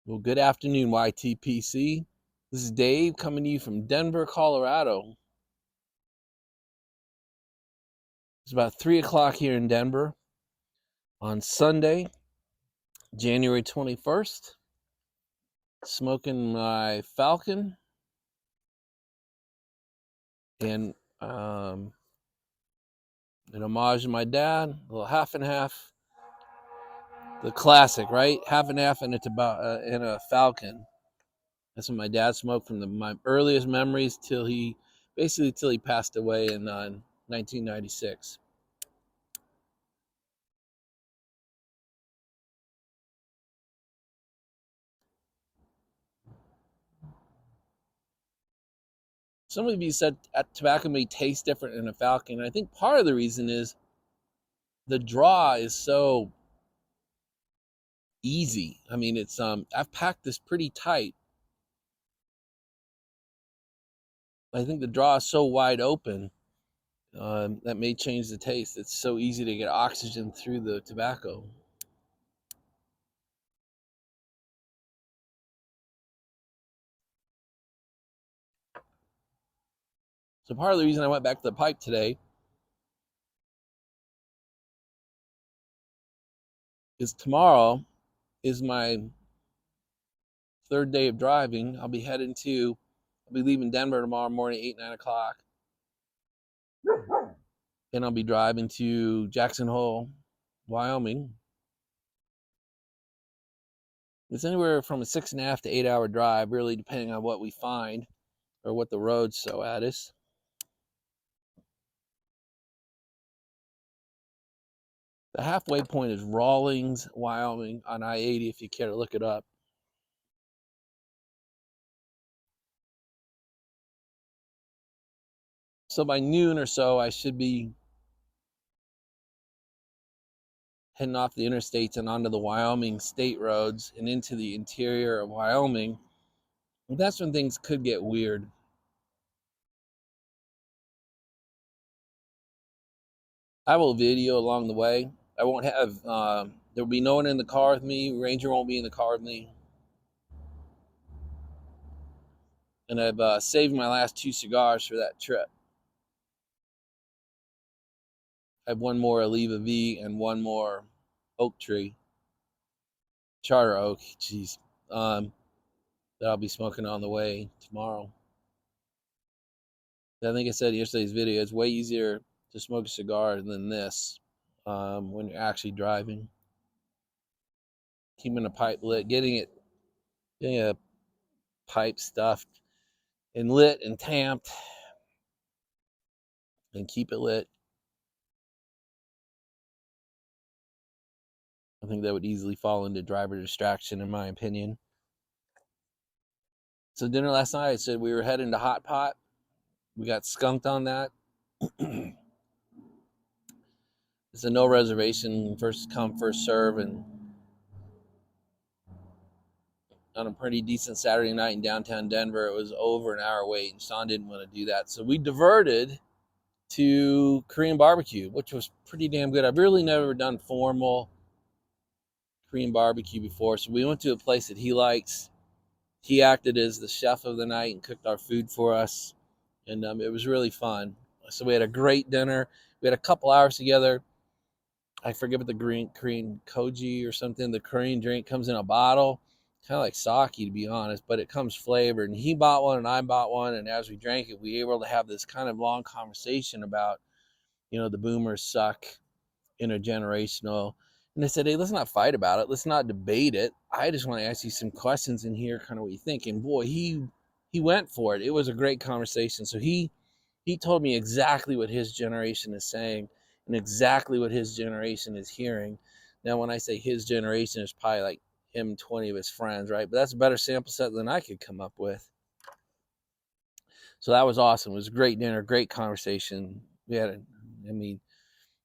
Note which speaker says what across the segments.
Speaker 1: Well, good afternoon, YTPC. This is Dave coming to you from Denver, Colorado. It's about 3 o'clock here in Denver on Sunday, January 21st. Smoking my Falcon and an homage to my dad, a little half and half. The classic, right? Half and half, and it's about in a Falcon. That's what my dad smoked from my earliest memories till he passed away in 1996. Some of you said tobacco may taste different in a Falcon. I think part of the reason is the draw is so easy. I mean, it's I've packed this pretty tight. I think the draw is so wide open that may change the taste. It's so easy to get oxygen through the tobacco. So part of the reason I went back to the pipe today is tomorrow is my third day of driving. I'll be leaving Denver tomorrow morning, 8, 9 o'clock. And I'll be driving to Jackson Hole, Wyoming. It's anywhere from a 6.5 to 8 hour drive, really depending on what we find or what the roads throw at us. The halfway point is Rawlings, Wyoming on I-80 if you care to look it up. So by noon or so, I should be heading off the interstates and onto the Wyoming state roads and into the interior of Wyoming. And that's when things could get weird. I will video along the way. I won't have, there will be no one in the car with me. Ranger won't be in the car with me. And I've saved my last 2 cigars for that trip. I have one more Oliva V and one more oak tree, charter oak, geez, that I'll be smoking on the way tomorrow. I think I said in yesterday's video, it's way easier to smoke a cigar than this when you're actually driving. Keeping a pipe lit, getting a pipe stuffed and lit and tamped and keep it lit. I think that would easily fall into driver distraction, in my opinion. So dinner last night, I said we were heading to Hot Pot. We got skunked on that. It's a no reservation, first come, first serve, and on a pretty decent Saturday night in downtown Denver, it was over an hour wait, and Sean didn't want to do that. So we diverted to Korean barbecue, which was pretty damn good. I've really never done formal Korean barbecue before, so we went to a place that he likes. He acted as the chef of the night and cooked our food for us, and it was really fun. So we had a great dinner. We had a couple hours together. I forget what the Korean koji or something. The Korean drink comes in a bottle, kind of like sake to be honest, but it comes flavored. And he bought one and I bought one, and as we drank it, we were able to have this kind of long conversation about, the boomers suck, intergenerational. And I said, hey, let's not fight about it. Let's not debate it. I just want to ask you some questions in here, kind of what you think. And boy, he went for it. It was a great conversation. So he told me exactly what his generation is saying and exactly what his generation is hearing. Now, when I say his generation, it's probably like him, 20 of his friends, right? But that's a better sample set than I could come up with. So that was awesome. It was a great dinner, great conversation. We had,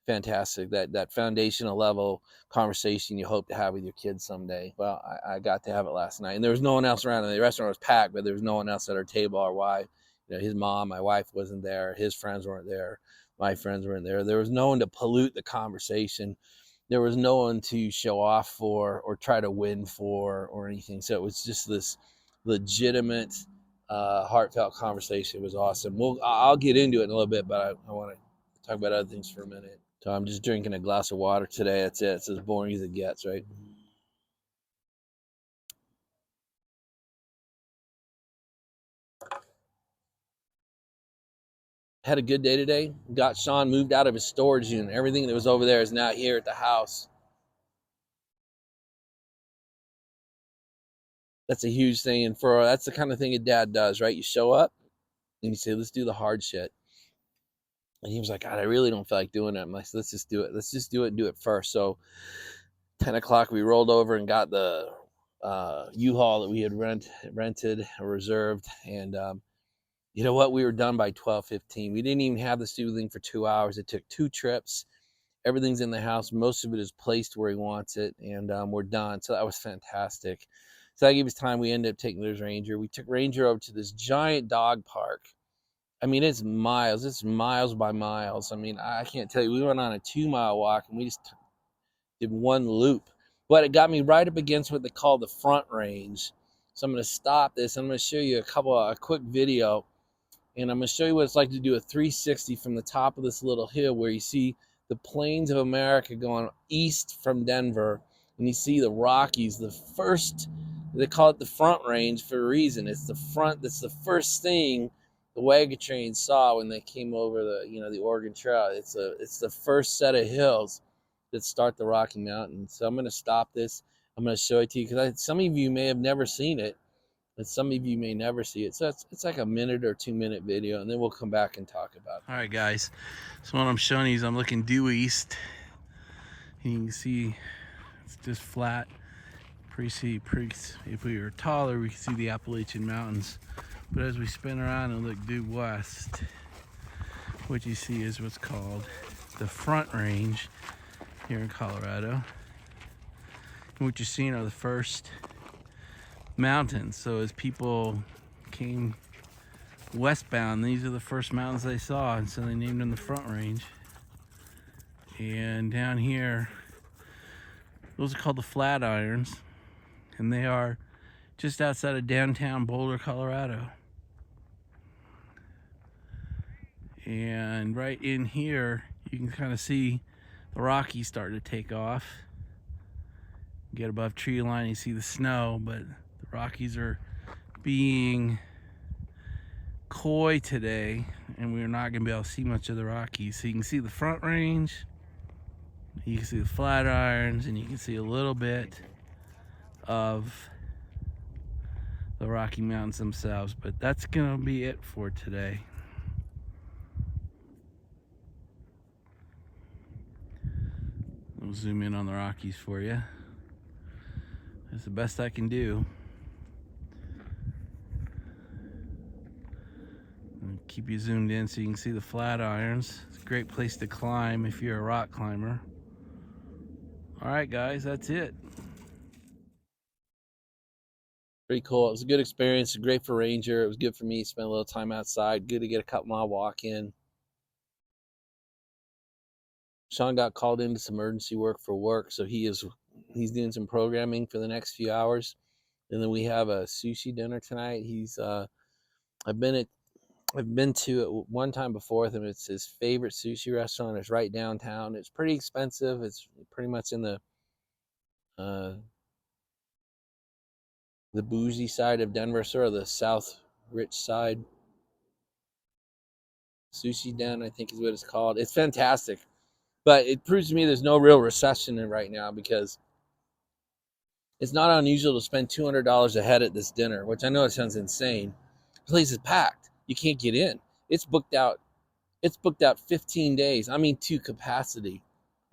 Speaker 1: fantastic. That foundational level conversation you hope to have with your kids someday. Well, I got to have it last night, and there was no one else around. The restaurant was packed, but there was no one else at our table. Our wife, his mom, my wife wasn't there. His friends weren't there. My friends weren't there. There was no one to pollute the conversation. there was no one to show off for or try to win for or anything. So it was just this legitimate, heartfelt conversation. It was awesome. I'll get into it in a little bit, but I want to talk about other things for a minute. So I'm just drinking a glass of water today. That's it. It's as boring as it gets, right? Had a good day today. Got Sean moved out of his storage unit. Everything that was over there is now here at the house. That's a huge thing. And that's the kind of thing a dad does, right? You show up and you say, let's do the hard shit. And he was like, God, I really don't feel like doing it. I'm like, let's just do it. Let's just do it and do it first. So 10 o'clock, we rolled over and got the U-Haul that we had rented or reserved. And you know what? We were done by 12:15. We didn't even have the stupid thing for 2 hours. It took 2 trips. Everything's in the house. Most of it is placed where he wants it. And we're done. So that was fantastic. So that gave us time. We ended up taking this Ranger. We took Ranger over to this giant dog park. I mean, it's miles. It's miles by miles. I mean, I can't tell you. We went on a 2-mile walk and we just did one loop. But it got me right up against what they call the Front Range. So I'm going to stop this. I'm going to show you a quick video, and I'm going to show you what it's like to do a 360 from the top of this little hill where you see the plains of America going east from Denver, and you see the Rockies. They call it the Front Range for a reason. It's the front. That's the first thing the wagon train saw when they came over the Oregon Trail. It's the first set of hills that start the Rocky Mountains. So I'm going to stop this. I'm going to show it to you because some of you may have never seen it, and some of you may never see it. So it's like a minute or 2-minute video, and then we'll come back and talk about it. All right, guys. So what I'm showing you is I'm looking due east. And you can see it's just flat. If we were taller, we could see the Appalachian Mountains. But as we spin around and look due west, what you see is what's called the Front Range here in Colorado. And what you're seeing are the first mountains. So as people came westbound, these are the first mountains they saw, and so they named them the Front Range. And down here, those are called the Flatirons, and they are just outside of downtown Boulder, Colorado. And right in here, you can kind of see the Rockies starting to take off. Get above tree line, you see the snow, but the Rockies are being coy today, and we're not going to be able to see much of the Rockies. So you can see the Front Range, you can see the Flatirons, and you can see a little bit of the Rocky Mountains themselves. But that's going to be it for today. I'll zoom in on the Rockies for you. That's the best I can do. I'll keep you zoomed in so you can see the Flatirons. It's a great place to climb if you're a rock climber. All right, guys, that's it. Pretty cool. It was a good experience. Great for Ranger. It was good for me. Spent a little time outside. Good to get a couple-mile walk in. Sean got called into some emergency work for work, so he's doing some programming for the next few hours. And then we have a sushi dinner tonight. I've been to it one time before with him. It's his favorite sushi restaurant. It's right downtown. It's pretty expensive. It's pretty much in the bougie side of Denver, sort of the south rich side. Sushi Den, I think is what it's called. It's fantastic. But it proves to me there's no real recession in right now, because it's not unusual to spend $200 a head at this dinner, which I know it sounds insane. The place is packed. You can't get in. It's booked out. It's booked out 15 days. I mean, to capacity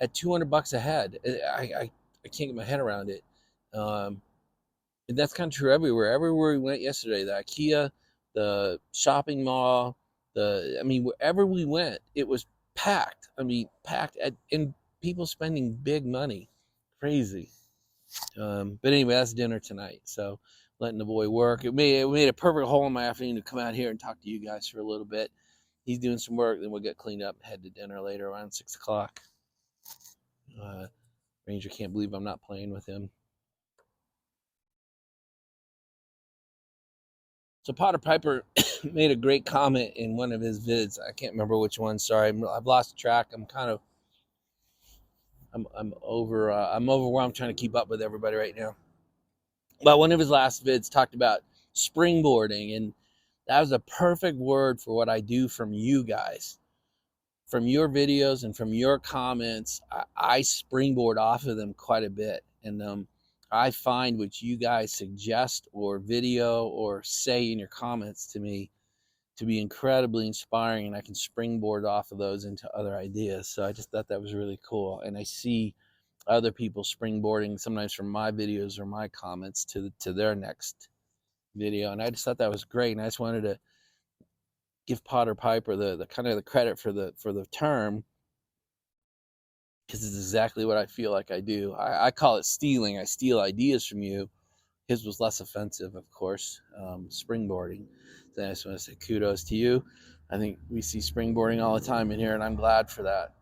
Speaker 1: at $200 a head. I can't get my head around it. And that's kind of true everywhere. Everywhere we went yesterday, the IKEA, the shopping mall, wherever we went, it was packed. I mean, packed, and people spending big money. Crazy. But anyway, that's dinner tonight. So letting the boy work. It made a perfect hole in my afternoon to come out here and talk to you guys for a little bit. He's doing some work, then we'll get cleaned up and head to dinner later around 6 o'clock. Ranger can't believe I'm not playing with him. So Potter Piper made a great comment in one of his vids. I can't remember which one. Sorry, I've lost track. I'm over. I'm overwhelmed trying to keep up with everybody right now. But one of his last vids talked about springboarding, and that was a perfect word for what I do from you guys, from your videos and from your comments. I springboard off of them quite a bit, and I find what you guys suggest or video or say in your comments to me to be incredibly inspiring, and I can springboard off of those into other ideas. So I just thought that was really cool, and I see other people springboarding sometimes from my videos or my comments to their next video, and I just thought that was great, and I just wanted to give Potter Piper the kind of the credit for the term, because it's exactly what I feel like I do. I call it stealing. I steal ideas from you. His was less offensive, of course. Springboarding. So I just want to say kudos to you. I think we see springboarding all the time in here, and I'm glad for that.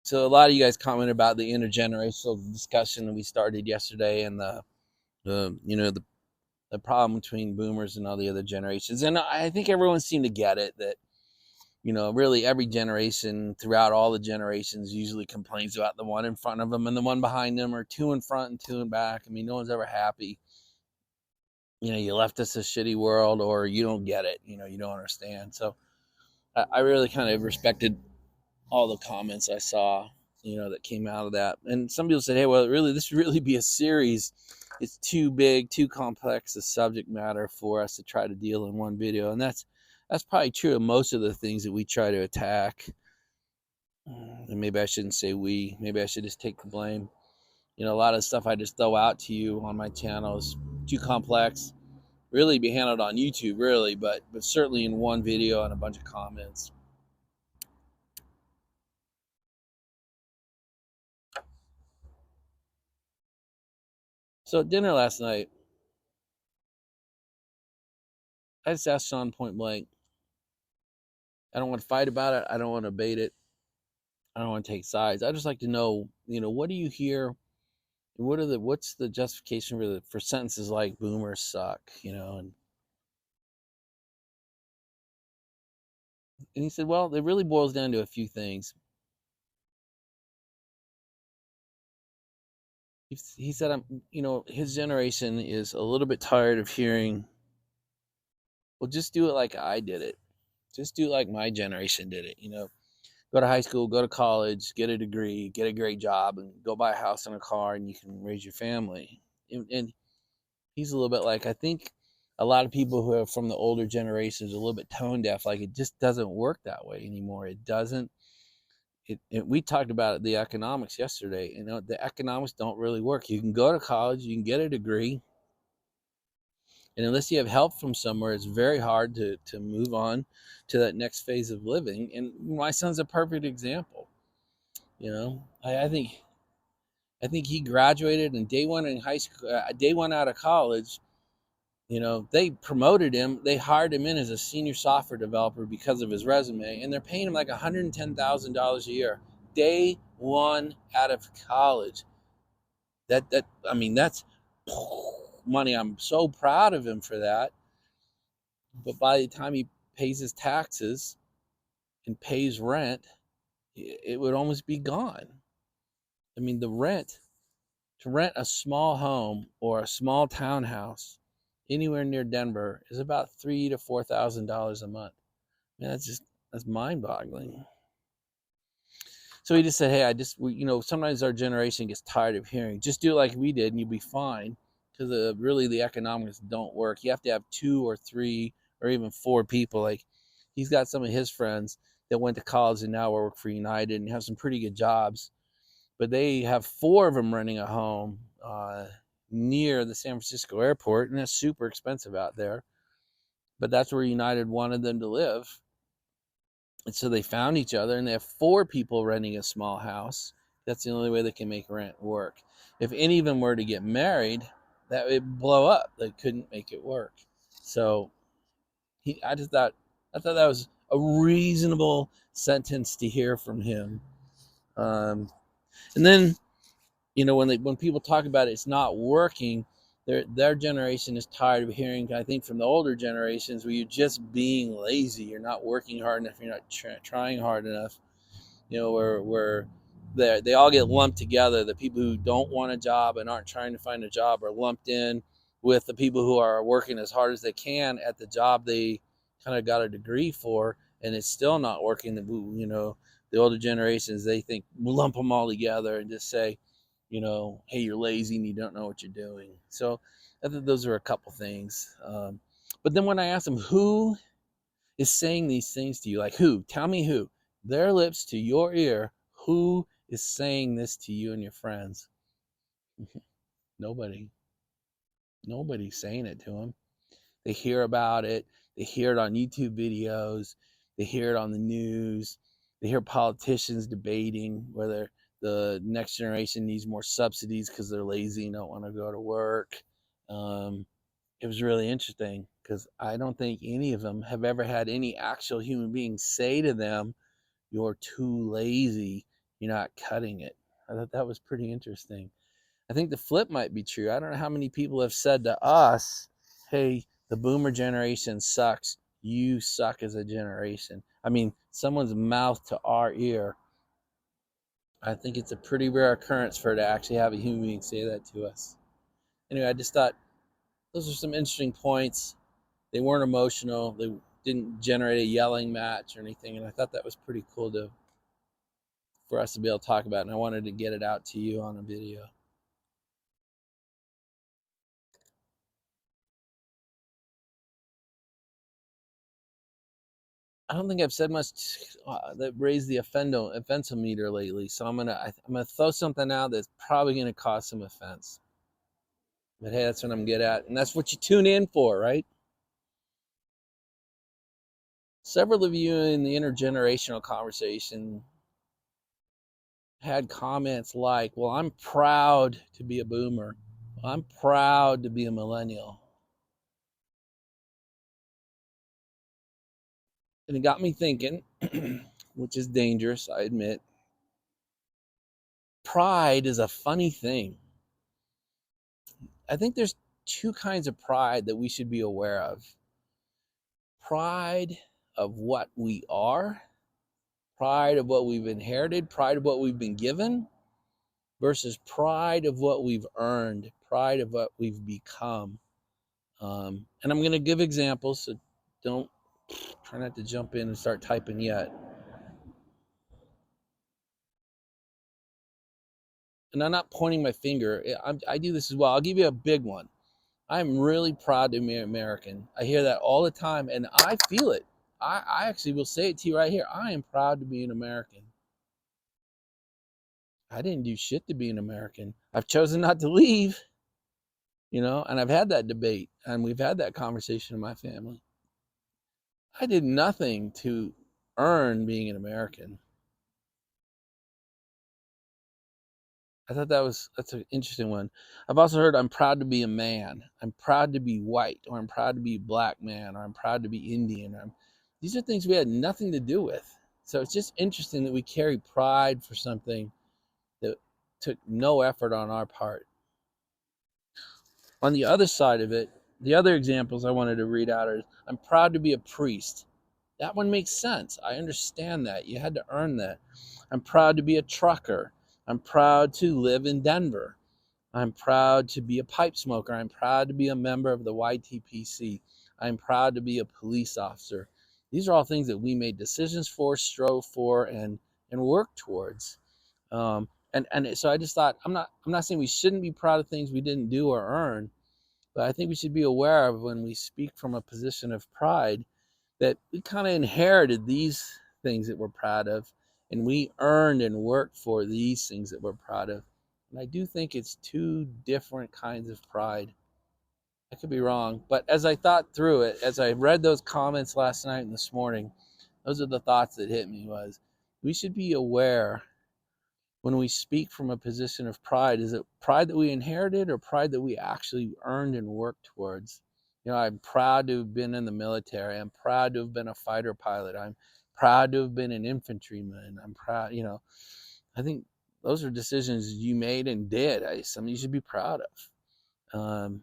Speaker 1: So a lot of you guys commented about the intergenerational discussion that we started yesterday, and the problem between boomers and all the other generations. And I think everyone seemed to get it, that really every generation throughout all the generations usually complains about the one in front of them and the one behind them, or two in front and two in back. I mean, no one's ever happy. You left us a shitty world, or you don't get it. You don't understand. So I really kind of respected all the comments I saw, that came out of that. And some people said, hey, well, this would really be a series. It's too big, too complex a subject matter for us to try to deal in one video. And that's probably true of most of the things that we try to attack. And maybe I shouldn't say we, maybe I should just take the blame. A lot of stuff I just throw out to you on my channel is too complex. Really be handled on YouTube, really, but certainly in one video and a bunch of comments. So at dinner last night, I just asked Sean point blank. I don't want to fight about it. I don't want to debate it. I don't want to take sides. I just like to know, what do you hear? What's the justification for sentences like "boomers suck"? And he said, well, it really boils down to a few things. He said, his generation is a little bit tired of hearing, well, just do it like I did it. Just do it like my generation did it. Go to high school, go to college, get a degree, get a great job, and go buy a house and a car, and you can raise your family. And he's a little bit like, I think a lot of people who are from the older generations are a little bit tone deaf. Like, it just doesn't work that way anymore. It doesn't. We talked about the economics yesterday. The economics don't really work. You can go to college, you can get a degree, and unless you have help from somewhere, it's very hard to move on to that next phase of living. And my son's a perfect example. I think he graduated, and day one in high school, day one out of college, they promoted him. They hired him in as a senior software developer because of his resume, and they're paying him like $110,000 a year. Day one out of college. That's money. I'm so proud of him for that. But by the time he pays his taxes and pays rent, it would almost be gone. The rent to rent a small home or a small townhouse anywhere near Denver is about $3,000 to $4,000 a month. That's mind-boggling. So he just said, hey, sometimes our generation gets tired of hearing, just do it like we did and you'll be fine, because really the economics don't work. You have to have 2 or 3 or even 4 people. Like, he's got some of his friends that went to college and now work for United and have some pretty good jobs, but they have 4 of them renting a home near the San Francisco airport, and that's super expensive out there. But that's where United wanted them to live. And so they found each other, and they have 4 people renting a small house. That's the only way they can make rent work. If any of them were to get married, that would blow up. They couldn't make it work. So I thought that was a reasonable sentence to hear from him. And then, when people talk about it's not working, their generation is tired of hearing, I think, from the older generations, where you're just being lazy, you're not working hard enough, you're not trying hard enough. Where they all get lumped together. The people who don't want a job and aren't trying to find a job are lumped in with the people who are working as hard as they can at the job they kind of got a degree for, and it's still not working. The older generations, they think, we'll lump them all together and just say, hey, you're lazy and you don't know what you're doing. So I think those are a couple things. But then when I ask them, who is saying these things to you, like who? Tell me who. Their lips to your ear, who is saying this to you and your friends? Nobody. Nobody's saying it to them. They hear about it. They hear it on YouTube videos. They hear it on the news. They hear politicians debating whether the next generation needs more subsidies because they're lazy and don't want to go to work. It was really interesting because I don't think any of them have ever had any actual human being say to them, "You're too lazy. You're not cutting it." I thought that was pretty interesting. I think the flip might be true. I don't know how many people have said to us, "Hey, the boomer generation sucks. You suck as a generation." I mean, someone's mouth to our ear. I think it's a pretty rare occurrence for it to actually have a human being say that to us. Anyway, I just thought those are some interesting points. They weren't emotional. They didn't generate a yelling match or anything, and I thought that was pretty cool for us to be able to talk about, and I wanted to get it out to you on a video. I don't think I've said much that raised the offensometer lately, so I'm gonna throw something out that's probably gonna cause some offense. But hey, that's what I'm good at, and that's what you tune in for, right? Several of you in the intergenerational conversation had comments like, "Well, I'm proud to be a boomer. I'm proud to be a millennial." And it got me thinking, which is dangerous, I admit. Pride is a funny thing. I think there's two kinds of pride that we should be aware of: pride of what we are, pride of what we've inherited, pride of what we've been given, versus pride of what we've earned, pride of what we've become. And I'm going to give examples, so don't try not to jump in and start typing yet. And I'm not pointing my finger. I do this as well. I'll give you a big one. I'm really proud to be American. I hear that all the time, and I feel it. I actually will say it to you right here. I am proud to be an American. I didn't do shit to be an American. I've chosen not to leave, and I've had that debate, and we've had that conversation in my family. I did nothing to earn being an American. I thought that's an interesting one. I've also heard I'm proud to be a man. I'm proud to be white, or I'm proud to be a black man, or I'm proud to be Indian. These are things we had nothing to do with. So it's just interesting that we carry pride for something that took no effort on our part. On the other side of it, the other examples I wanted to read out are, I'm proud to be a priest. That one makes sense. I understand that. You had to earn that. I'm proud to be a trucker. I'm proud to live in Denver. I'm proud to be a pipe smoker. I'm proud to be a member of the YTPC. I'm proud to be a police officer. These are all things that we made decisions for, strove for, and worked towards. And so I just thought, I'm not saying we shouldn't be proud of things we didn't do or earn, but I think we should be aware of, when we speak from a position of pride, that we kind of inherited these things that we're proud of, and we earned and worked for these things that we're proud of. And I do think it's two different kinds of pride. I could be wrong, but as I thought through it, as I read those comments last night and this morning, those are the thoughts that hit me. Was we should be aware, when we speak from a position of pride, is it pride that we inherited or pride that we actually earned and worked towards? I'm proud to have been in the military. I'm proud to have been a fighter pilot. I'm proud to have been an infantryman. I'm proud, I think those are decisions you made and did. Something you should be proud of.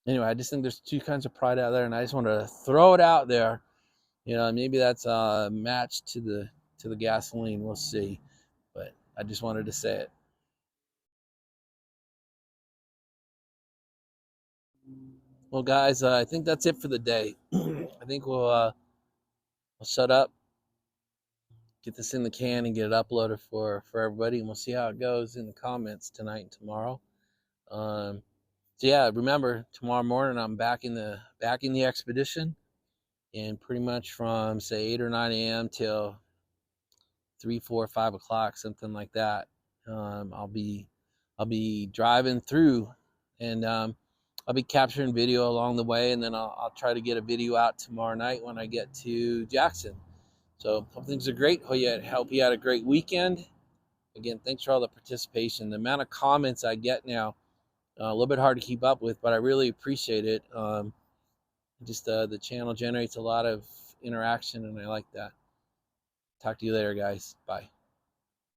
Speaker 1: Anyway, I just think there's two kinds of pride out there, and I just want to throw it out there. Maybe that's a match to the gasoline. We'll see, but I just wanted to say it. Well, guys, I think that's it for the day. I think we'll shut up, get this in the can, and get it uploaded for everybody, and we'll see how it goes in the comments tonight and tomorrow. So yeah, remember tomorrow morning I'm back in the expedition, and pretty much from say 8 or 9 a.m. till 3, 4, 5 o'clock, something like that. I'll be driving through, and I'll be capturing video along the way, and then I'll try to get a video out tomorrow night when I get to Jackson. So hope things are great. Hope you had a great weekend. Again, thanks for all the participation. The amount of comments I get now, a little bit hard to keep up with, but I really appreciate it. Just the channel generates a lot of interaction, and I like that. Talk to you later, guys. Bye.